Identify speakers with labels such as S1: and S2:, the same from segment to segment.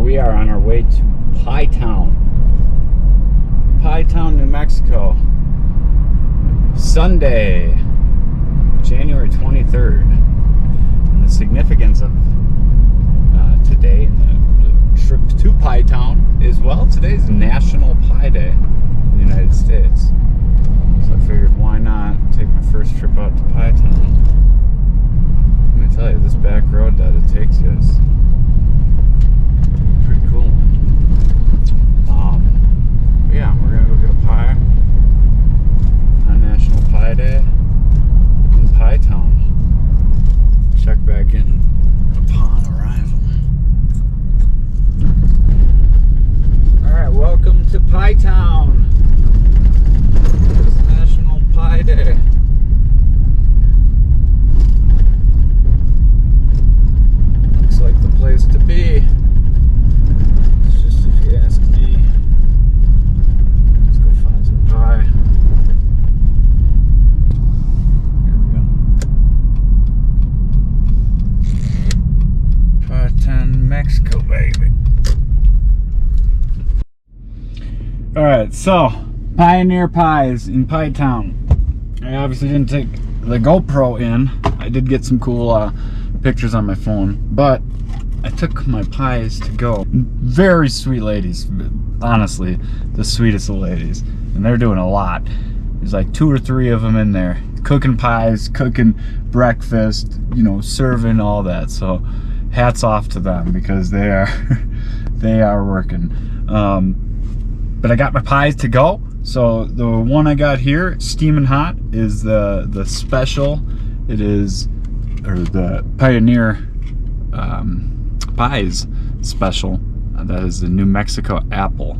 S1: we are on our way to Pie Town, New Mexico. Sunday, January 23rd. And the significance of today and the trip to Pie Town is, well, today's National Pie Day in the United States. So I figured, why not take my first trip out to Pie Town? Let me tell you, this back road that it takes you is pretty cool. Yeah, we're gonna go get a pie on National Pie Day in Pie Town. Check back in upon arrival. Alright, welcome to Pie Town. It's National Pie Day. Looks like the place to be. It's just, if you ask me. Let's go find some pie. Here we go. Pie Town, Mexico, baby. Alright, so Pioneer Pies in Pie Town. I obviously didn't take the GoPro in. I did get some cool pictures on my phone, but I took my pies to go. Very sweet ladies, honestly, the sweetest of ladies, and they're doing a lot. There's like 2 or 3 of them in there, cooking pies, cooking breakfast, you know, serving all that. So hats off to them, because they are they are working. But I got my pies to go. So the one I got here, steaming hot, is the special. It is, or the Pioneer Pies special. That is the New Mexico apple.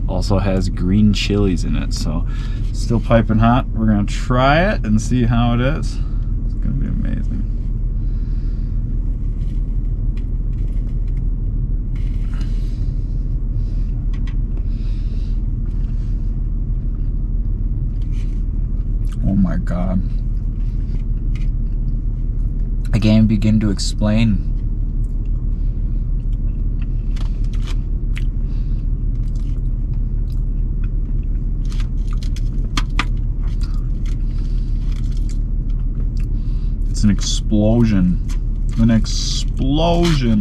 S1: Also has green chilies in it. So still piping hot. We're gonna try it and see how it is. It's gonna be amazing. Oh my God. I can't even begin to explain. It's an explosion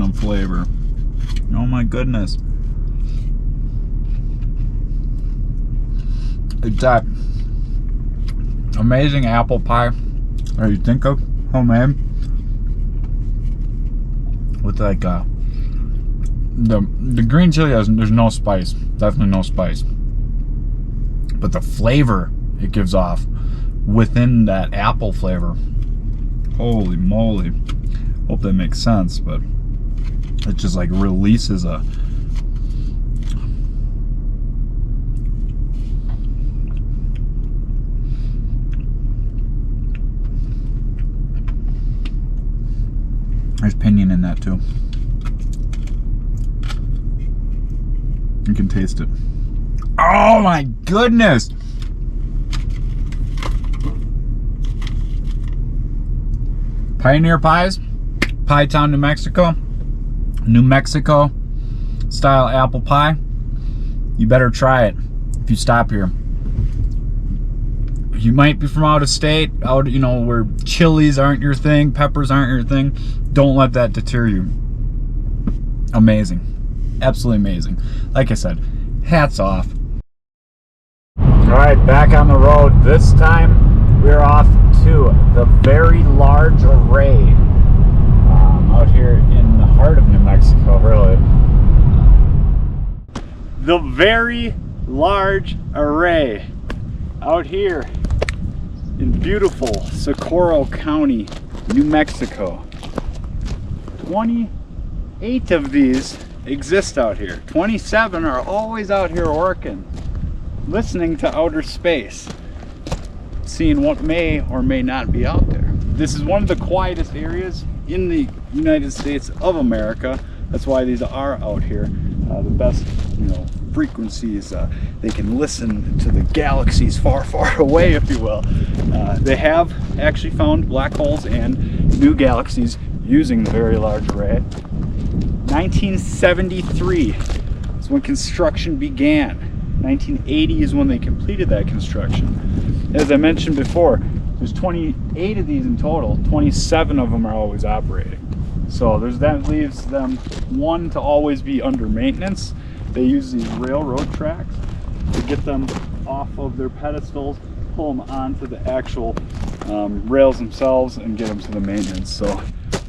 S1: of flavor. Oh my goodness. It's that amazing apple pie that you think of, homemade, with like the green chili there's no spice, definitely no spice, but the flavor it gives off within that apple flavor, holy moly. Hope that makes sense, but it just like releases a there's pinion in that too. You can taste it. Oh my goodness! Pioneer Pies, Pie Town, New Mexico. New Mexico style apple pie. You better try it if you stop here. You might be from out of state, out, you know, where chilies aren't your thing, peppers aren't your thing. Don't let that deter you. Amazing. Absolutely amazing. Like I said, hats off. Alright, back on the road. This time we're off to the Very Large Array. Out here in the heart of New Mexico, really. The Very Large Array. Out here in beautiful Socorro County, New Mexico. 28 of these exist out here. 27 are always out here working, listening to outer space, seeing what may or may not be out there. This is one of the quietest areas in the United States of America. That's why these are out here. The best, you know, frequencies. They can listen to the galaxies far, far away, if you will. They have actually found black holes and new galaxies using the Very Large Array. 1973 is when construction began. 1980 is when they completed that construction. As I mentioned before, there's 28 of these in total. 27 of them are always operating. So that leaves them one to always be under maintenance. They use these railroad tracks to get them off of their pedestals, pull them onto the actual rails themselves, and get them to the maintenance. So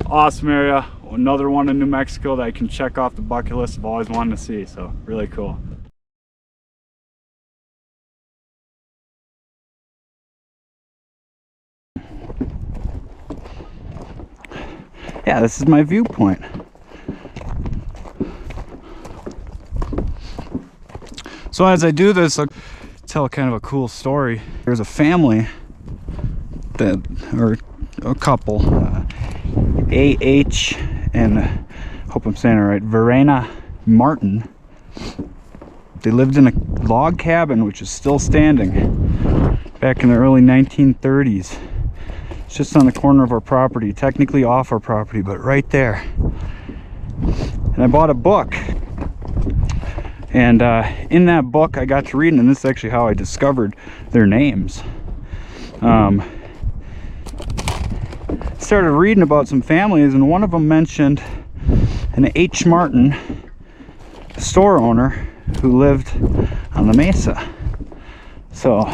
S1: awesome area. Another one in New Mexico that I can check off the bucket list I've always wanted to see. So really cool. Yeah, this is my viewpoint. So as I do this, I'll tell kind of a cool story. There's a family or a couple, AH and hope I'm saying it right, Verna Martin. They lived in a log cabin which is still standing back in the early 1930s. It's just on the corner of our property, technically off our property, but right there. And I bought a book, and in that book I got to read, and this is actually how I discovered their names. Started reading about some families, and one of them mentioned an H. Martin, a store owner who lived on the mesa. So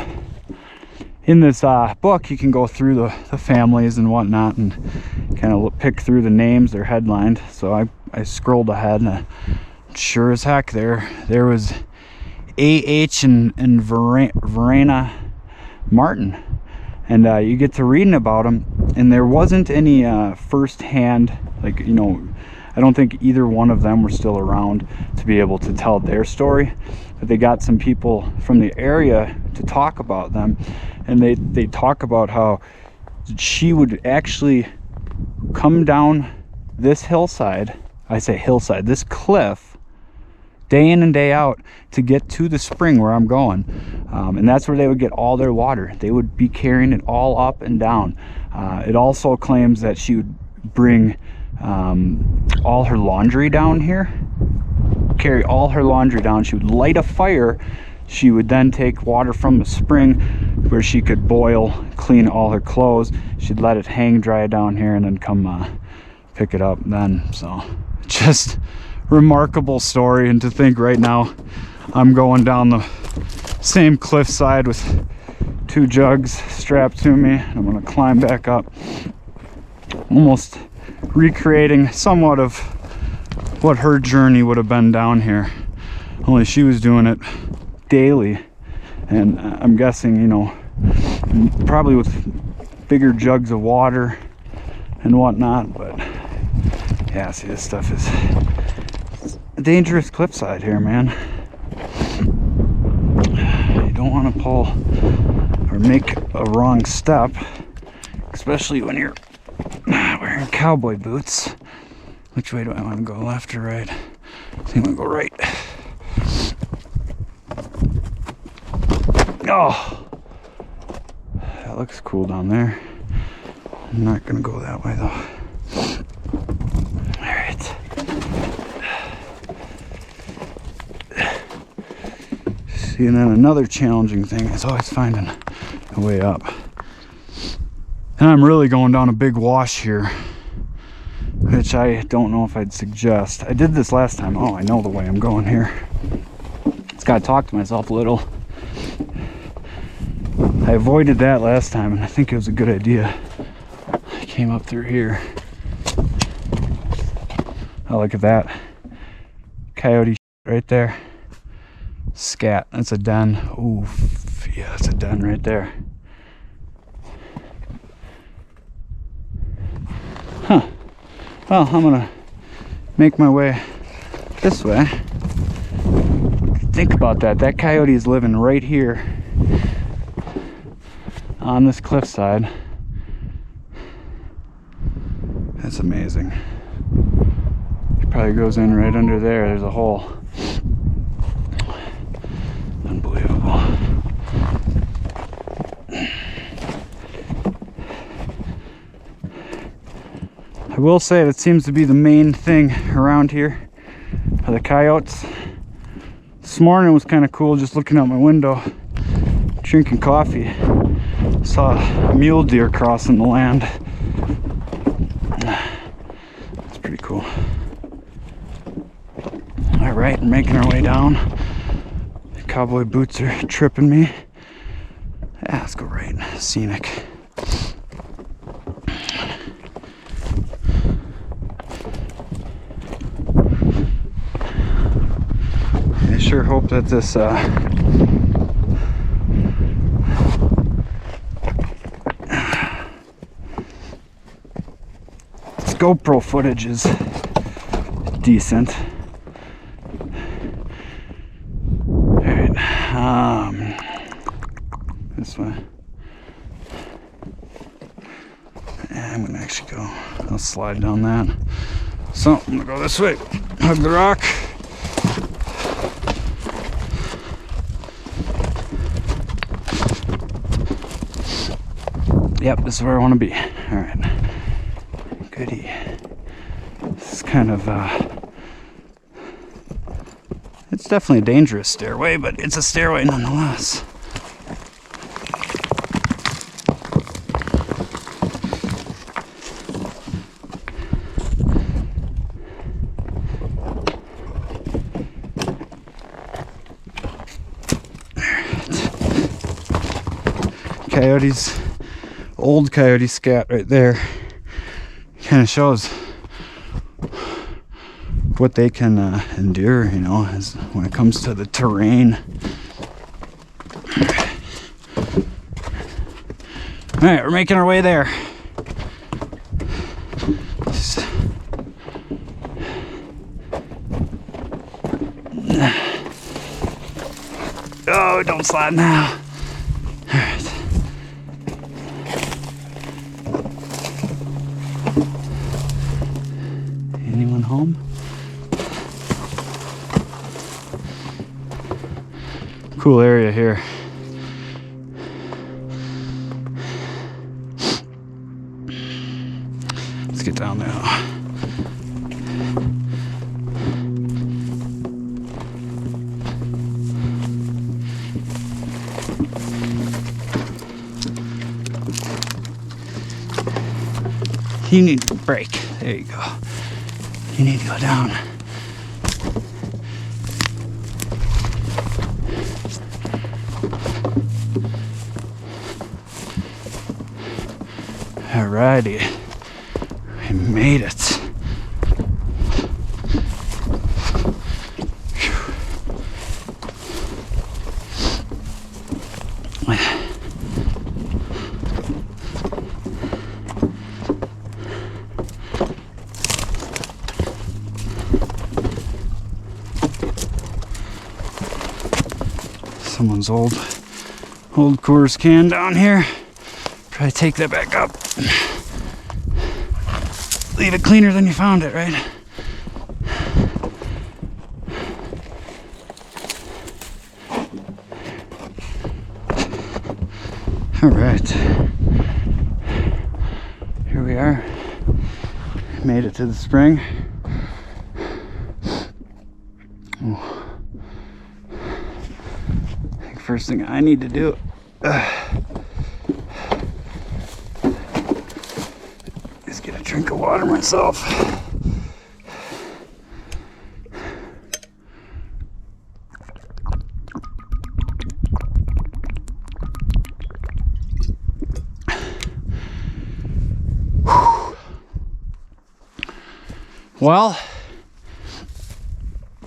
S1: in this book you can go through the families and whatnot and kind of pick through the names. They're headlined. So I scrolled ahead, and sure as heck there was AH and Verna Martin. And you get to reading about them, and there wasn't any first-hand, like, you know, I don't think either one of them were still around to be able to tell their story, but they got some people from the area to talk about them, and they talk about how she would actually come down this hillside, I say hillside, this cliff, day in and day out to get to the spring where I'm going. And that's where they would get all their water. They would be carrying it all up and down. It also claims that she would bring all her laundry down here, carry all her laundry down. She would light a fire. She would then take water from the spring where she could boil, clean all her clothes. She'd let it hang dry down here and then come pick it up then. So just remarkable story. And to think right now I'm going down the same cliffside with 2 jugs strapped to me, and I'm going to climb back up, almost recreating somewhat of what her journey would have been down here, only she was doing it daily. And I'm guessing, you know, probably with bigger jugs of water and whatnot. But yeah, see, this stuff is a dangerous cliffside here, man. You don't want to pull or make a wrong step, especially when you're wearing cowboy boots. Which way do I want to go, left or right? I think I'm going to go right. Oh, that looks cool down there. I'm not going to go that way though. Alright. See, and then another challenging thing is always finding a way up. And I'm really going down a big wash here, which I don't know if I'd suggest. I did this last time. Oh, I know the way I'm going here. Just gotta talk to myself a little. I avoided that last time, and I think it was a good idea. I came up through here. Oh, look at that. Coyote right there. Scat. That's a den. Oof. Yeah, that's a den right there. Huh. Well, I'm gonna make my way this way. Think about that. That coyote is living right here on this cliffside. That's amazing. He probably goes in right under there. There's a hole. Unbelievable. I will say that seems to be the main thing around here are the coyotes. This morning was kind of cool, just looking out my window, drinking coffee. Saw a mule deer crossing the land. It's pretty cool. All right, we're making our way down. The cowboy boots are tripping me. Yeah, let's go right. Scenic. I sure hope that this GoPro footage is decent. Alright, this way. Yeah, I'm gonna actually go, I'll slide down that. So, I'm gonna go this way, hug the rock. Yep, this is where I want to be. Alright. Goody. This is kind of, it's definitely a dangerous stairway, but it's a stairway nonetheless. Coyotes, old coyote scat right there, kind of shows what they can endure, you know, as when it comes to the terrain. All right, we're making our way there. Oh, don't slide now. All right. Anyone home? Cool area here. Let's get down there. You need to brake. There you go. You need to go down. Alrighty, we made it. Someone's old Coors can down here. Probably take that back up. Leave it cleaner than you found it, right? All right. Here we are. Made it to the spring. Oh. I think first thing I need to do is get a drink of water myself. Well,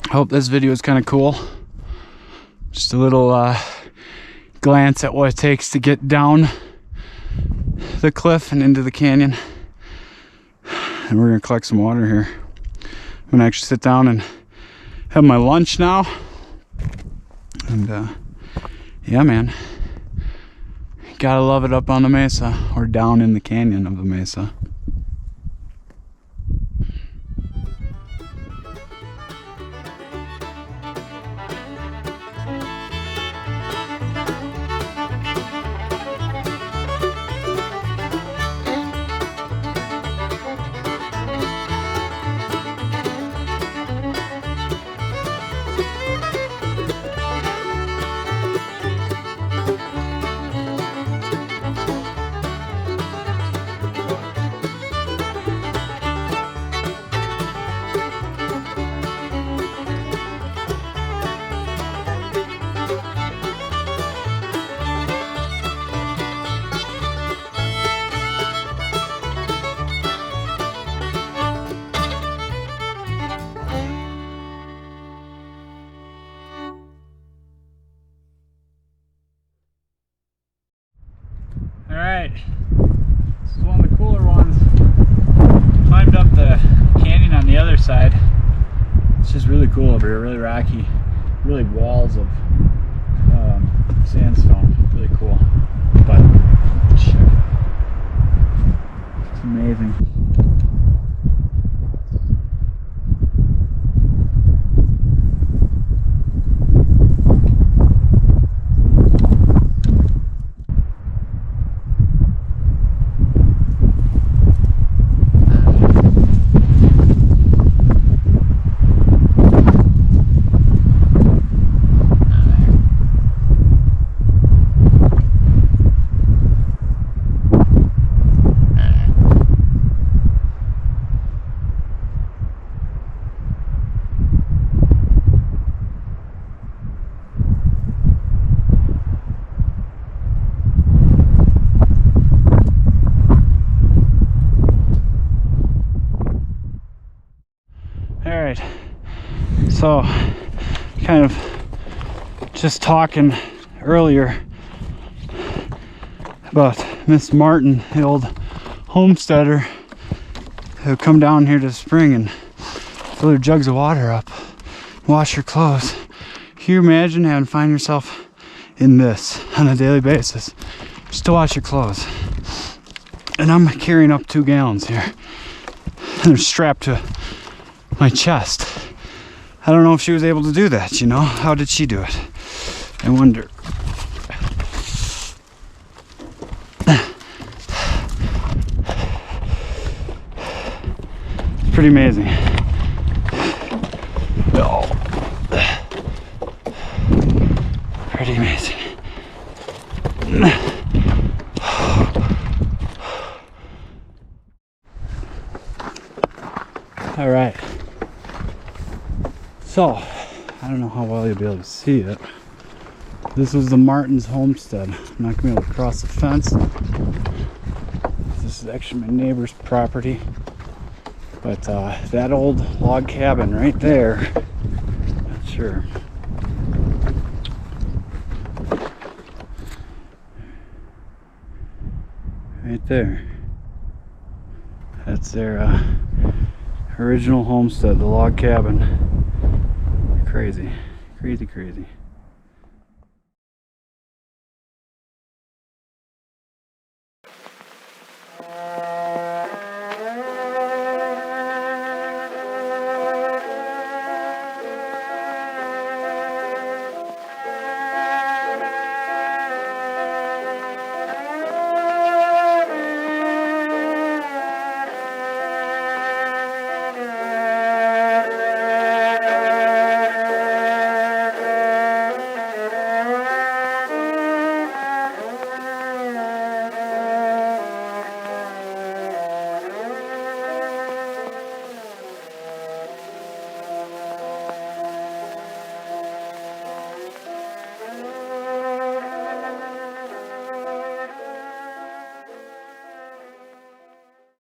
S1: I hope this video is kind of cool. Just a little glance at what it takes to get down the cliff and into the canyon. And we're gonna collect some water here. I'm gonna actually sit down and have my lunch now. And yeah, man, gotta love it up on the mesa, or down in the canyon of the mesa. Alright, this is one of the cooler ones. Climbed up the canyon on the other side. It's just really cool over here, really rocky, really walls of sandstone, really cool. But shit, it's amazing. Alright, so kind of just talking earlier about Miss Martin, the old homesteader who come down here to the spring and fill her jugs of water up, wash her clothes. Can you imagine having to find yourself in this on a daily basis just to wash your clothes? And I'm carrying up 2 gallons here and they're strapped to my chest. I don't know if she was able to do that, you know? How did she do it? I wonder. Pretty amazing. Oh. Pretty amazing. All right. So, I don't know how well you'll be able to see it. This was the Martin's homestead. I'm not gonna be able to cross the fence. This is actually my neighbor's property. But that old log cabin right there, not sure. Right there. That's their original homestead, the log cabin. Crazy, crazy, crazy.